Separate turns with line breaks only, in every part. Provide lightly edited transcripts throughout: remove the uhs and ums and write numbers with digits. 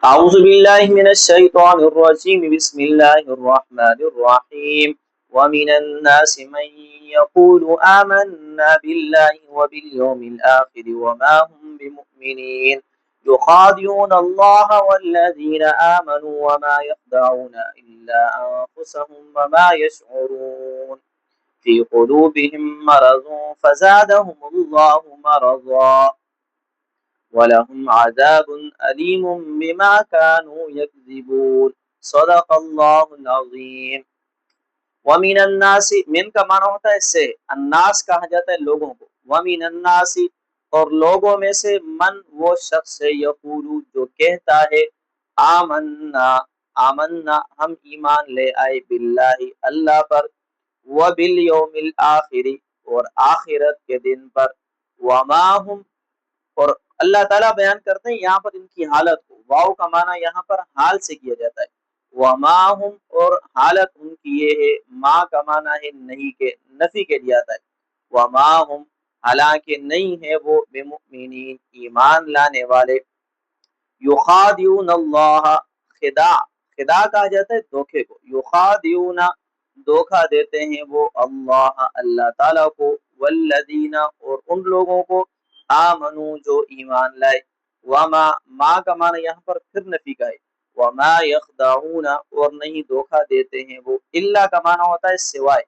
أعوذ بالله من الشيطان الرجيم بسم الله الرحمن الرحيم ومن الناس من يقول آمنا بالله وباليوم الآخر وما هم بمؤمنين يخادعون الله والذين آمنوا وما يخدعون إلا أنفسهم وما يشعرون في قلوبهم مرض فزادهم الله مرضا وَلَهُمْ عَذَابٌ أَلِيمٌ بِمَا كَانُوا يَكْذِبُونَ صدق اللہ العظیم۔ وَمِنَ النَّاسِ من کا معنی ہوتا ہے سے، الناس کہا جاتا ہے لوگوں کو، وَمِنَ النَّاسِ اور لوگوں میں سے من وہ شخص ہے یقول جو کہتا ہے آمنا آمنا ہم ایمان لے آئے باللہ اللہ پر، وَبِالْيَوْمِ الْآخِرِ اور آخرت کے دن پر، وَمَا هُمْ اور اللہ تعالیٰ بیان کرتے ہیں یہاں پر ان کی حالت کو، واو کا معنی یہاں پر حال سے کیا جاتا ہے، وما ہم اور حالت ان کی یہ ہے، ما کا معنی ہے نہیں کے، نفی کے دیا جاتا ہے، وما ہم حالانکہ نہیں ہے وہ بمؤمنین ایمان لانے والے، یخادعون اللہ خدا خدا کہا جاتا ہے دھوکے کو، یخادعون دھوکا دیتے ہیں وہ اللہ اللہ تعالیٰ کو، والذین اور ان لوگوں کو آمنو جو ایمان لائے، وما ما کا معنی یہاں پر پھر نفی کا ہے، وما یخدعون اور نہیں دھوکا دیتے ہیں وہ، الا کا معنی ہوتا ہے سوائے،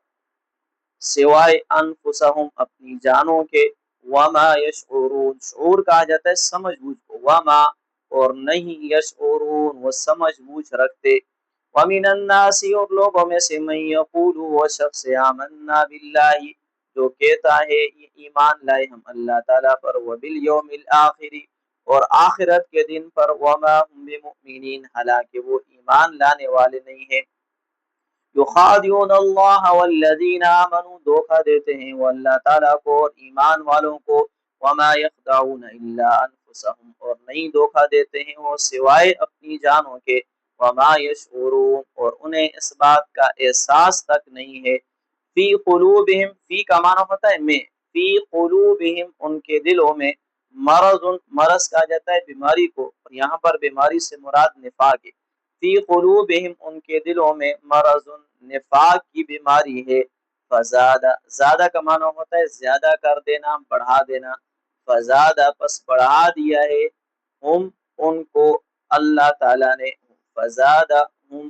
سوائے انفسہم اپنی جانوں کے، وما یشعرون شعور کہا جاتا ہے سمجھ بوجھ کو، وما اور نہیں یشعرون وہ سمجھ بوجھ رکھتے، ومن الناس اور لوگوں میں سے من یقول وہ شخص آمنا باللہ جو کہتا ہے ایمان لائے ہم اللہ تعالیٰ پر، وبالیوم الآخر اور آخرت کے دن پر، وما هم بمؤمنین حالانکہ وہ ایمان لانے والے نہیں ہیں، یخادعون اللہ والذین آمنوا دھوکا دیتے ہیں وہ اللہ تعالیٰ کو اور ایمان والوں کو، وما یخدعون الا انفسهم اور نہیں دھوکا دیتے ہیں وہ سوائے اپنی جانوں کے، وما یشعرون اور انہیں اس بات کا احساس تک نہیں ہے، فی قلوبہم فی کا معنی ہوتا ہے میں، فی قلوبہم ان کے دلوں میں، مرض مرض کہا جاتا ہے بیماری کو، اور یہاں پر بیماری سے مراد نفاق ہے، فی قلوبہم ان کے دلوں میں مرض نفاق کی بیماری ہے، فزادہ زیادہ کا معنی ہوتا ہے زیادہ کر دینا بڑھا دینا، فزادہ پس بڑھا دیا ہے ہم ان کو اللہ تعالیٰ نے، فزادہ ہم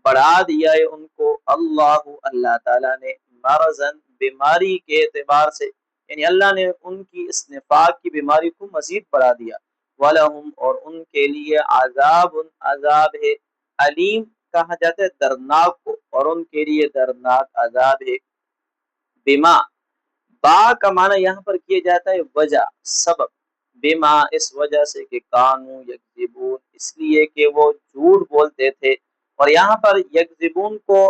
بڑھا دیا ہے ان کو اللہ اللہ تعالیٰ نے، مرضاً بیماری کے اعتبار سے، یعنی اللہ نے ان کی اس نفاق کی بیماری کو مزید بڑھا دیا، وَلَهُمْ اور ان کے لیے عذاب عذاب ہے، علیم کہا جاتا ہے دردناک کو، اور ان کے لیے دردناک عذاب ہے، بما با کا معنی یہاں پر کیا جاتا ہے وجہ سبب، بما اس وجہ سے کہ کانو یکذبون اس لیے کہ وہ جھوٹ بولتے تھے، اور یہاں پر یکذبون کو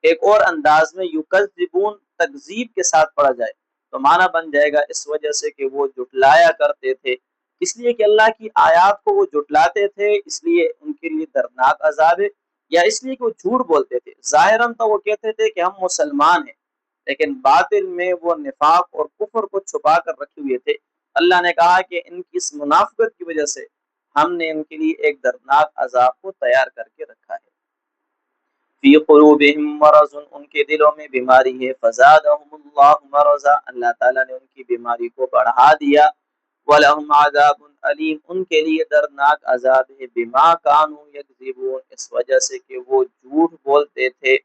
ایک اور انداز میں یکذبون تکذیب کے ساتھ پڑھا جائے تو معنی بن جائے گا اس وجہ سے کہ وہ جھٹلایا کرتے تھے، اس لیے کہ اللہ کی آیات کو وہ جھٹلاتے تھے اس لیے ان کے لیے دردناک عذاب ہے، یا اس لیے کہ وہ جھوٹ بولتے تھے، ظاہراً تو وہ کہتے تھے کہ ہم مسلمان ہیں لیکن باطن میں وہ نفاق اور کفر کو چھپا کر رکھے ہوئے تھے، اللہ نے کہا کہ ان کی اس منافقت کی وجہ سے ہم نے ان کے لیے ایک دردناک عذاب کو تیار کر کے رکھا ہے، فی قلوبہم مرض ان کے دلوں میں بیماری ہے، فزادہم اللہ مرضا اللہ تعالیٰ نے ان کی بیماری کو بڑھا دیا، وَلَهُمْ عَذَابٌ علیم ان کے لیے دردناک عذاب ہے، بما کانوا یکذبون اس وجہ سے کہ وہ جھوٹ بولتے تھے،